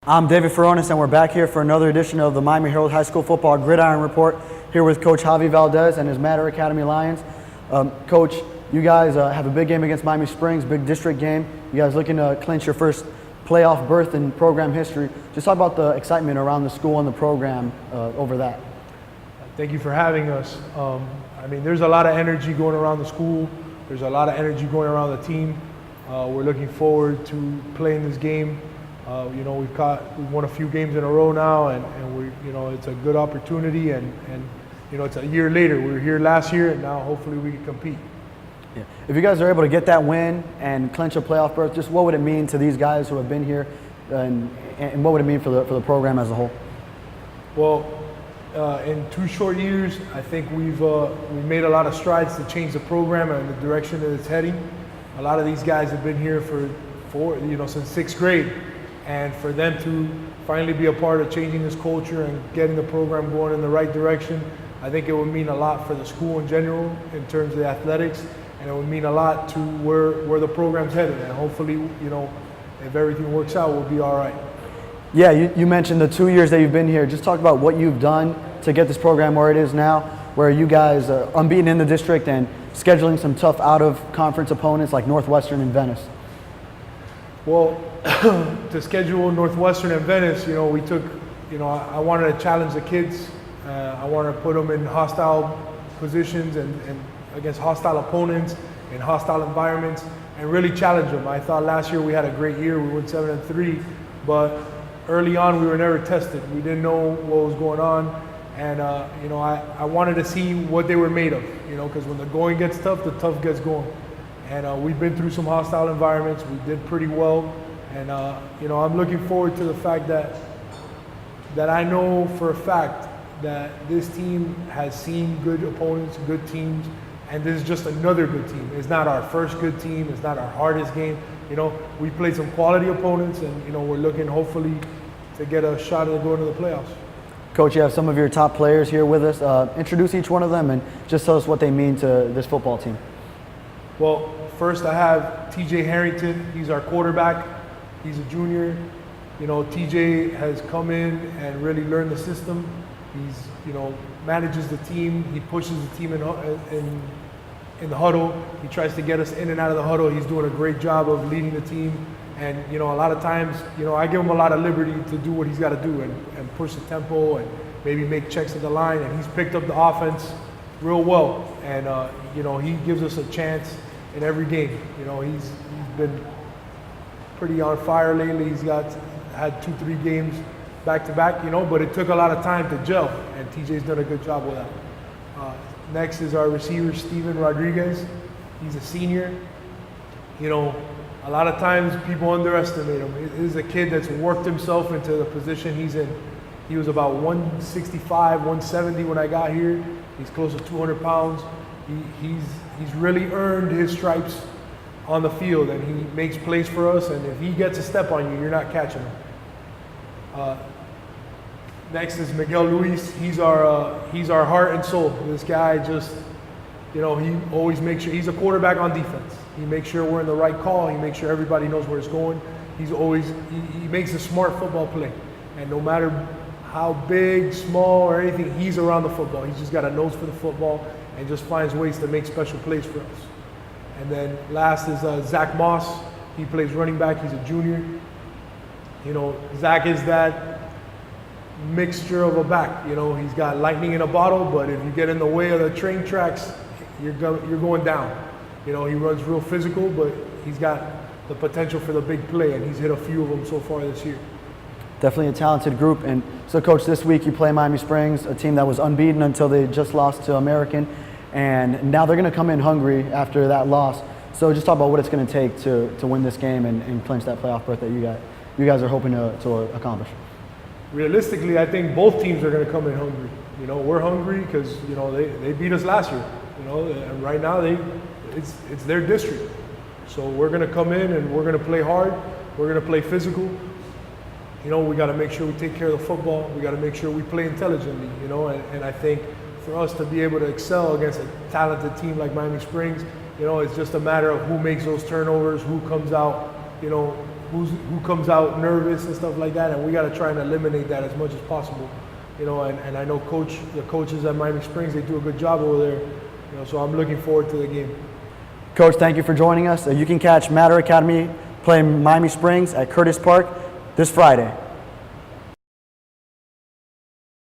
I'm David Ferronis, and we're back here for another edition of the Miami Herald High School Football Gridiron Report, here with Coach Javier Valdes and his Matter Academy Lions. Coach, you guys have a big game against Miami Springs, big district game. You guys looking to clinch your first playoff berth in program history. Just talk about the excitement around the school and the program over that. Thank you for having us. There's a lot of energy going around the school. There's a lot of energy going around the team. We're looking forward to playing this game. We've won a few games in a row now, and it's a good opportunity, and it's a year later. We were here last year, and now hopefully we can compete. Yeah. If you guys are able to get that win and clinch a playoff berth, just what would it mean to these guys who have been here, and what would it mean for the program as a whole? Well, in 2 short years, I think we've made a lot of strides to change the program and the direction that it's heading. A lot of these guys have been here since 6th grade. And for them to finally be a part of changing this culture and getting the program going in the right direction, I think it would mean a lot for the school in general in terms of the athletics, and it would mean a lot to where the program's headed. And hopefully, if everything works out, we'll be all right. Yeah, you mentioned the 2 years that you've been here. Just talk about what you've done to get this program where it is now, where you guys are unbeaten in the district and scheduling some tough out-of-conference opponents like Northwestern and Venice. Well, to schedule Northwestern and Venice, we took, I wanted to challenge the kids. I wanted to put them in hostile positions and against hostile opponents in hostile environments and really challenge them. I thought last year we had a great year. We went 7-3, but early on we were never tested. We didn't know what was going on, and I wanted to see what they were made of. Because when the going gets tough, the tough gets going. And we've been through some hostile environments. We did pretty well. And, I'm looking forward to the fact that I know for a fact that this team has seen good opponents, good teams, and this is just another good team. It's not our first good team. It's not our hardest game. We played some quality opponents, and, we're looking hopefully to get a shot at going to the playoffs. Coach, you have some of your top players here with us. Introduce each one of them and just tell us what they mean to this football team. Well, first I have TJ Harrington. He's our quarterback. He's a junior. TJ has come in and really learned the system. He's, manages the team. He pushes the team in the huddle. He tries to get us in and out of the huddle. He's doing a great job of leading the team. And, a lot of times, I give him a lot of liberty to do what he's got to do and push the tempo and maybe make checks at the line. And he's picked up the offense real well. And, he gives us a chance in every game. He's been pretty on fire lately. He's had 2-3 games back to back, but it took a lot of time to gel, and TJ's done a good job with that. Next is our receiver, Steven Rodriguez. He's a senior. A lot of times people underestimate him. He's a kid that's worked himself into the position he's in. He was about 165, 170 when I got here. He's close to 200 pounds. He's really earned his stripes on the field, and he makes plays for us, and if he gets a step on you, you're not catching him. Next is Miguel Luis. He's our heart and soul. This guy just, he always makes sure, he's a quarterback on defense. He makes sure we're in the right call. He makes sure everybody knows where it's going. He makes a smart football play, and no matter how big, small, or anything, he's around the football. He's just got a nose for the football and just finds ways to make special plays for us. And then last is Zach Moss. He plays running back. He's a junior. Zach is that mixture of a back. He's got lightning in a bottle, but if you get in the way of the train tracks, you're going down. He runs real physical, but he's got the potential for the big play, and he's hit a few of them so far this year. Definitely a talented group. And so, Coach, this week you play Miami Springs, a team that was unbeaten until they just lost to American. And now they're going to come in hungry after that loss. So just talk about what it's going to take to win this game and clinch that playoff berth that you guys are hoping to accomplish. Realistically, I think both teams are going to come in hungry. We're hungry because they beat us last year. And right now it's their district. So we're going to come in and we're going to play hard. We're going to play physical. We got to make sure we take care of the football. We got to make sure we play intelligently. And I think for us to be able to excel against a talented team like Miami Springs, it's just a matter of who makes those turnovers, who comes out, who comes out nervous and stuff like that, and we got to try and eliminate that as much as possible. You know, and I know the coaches at Miami Springs, they do a good job over there. You know, so I'm looking forward to the game. Coach, thank you for joining us. You can catch Matter Academy playing Miami Springs at Curtis Park this Friday.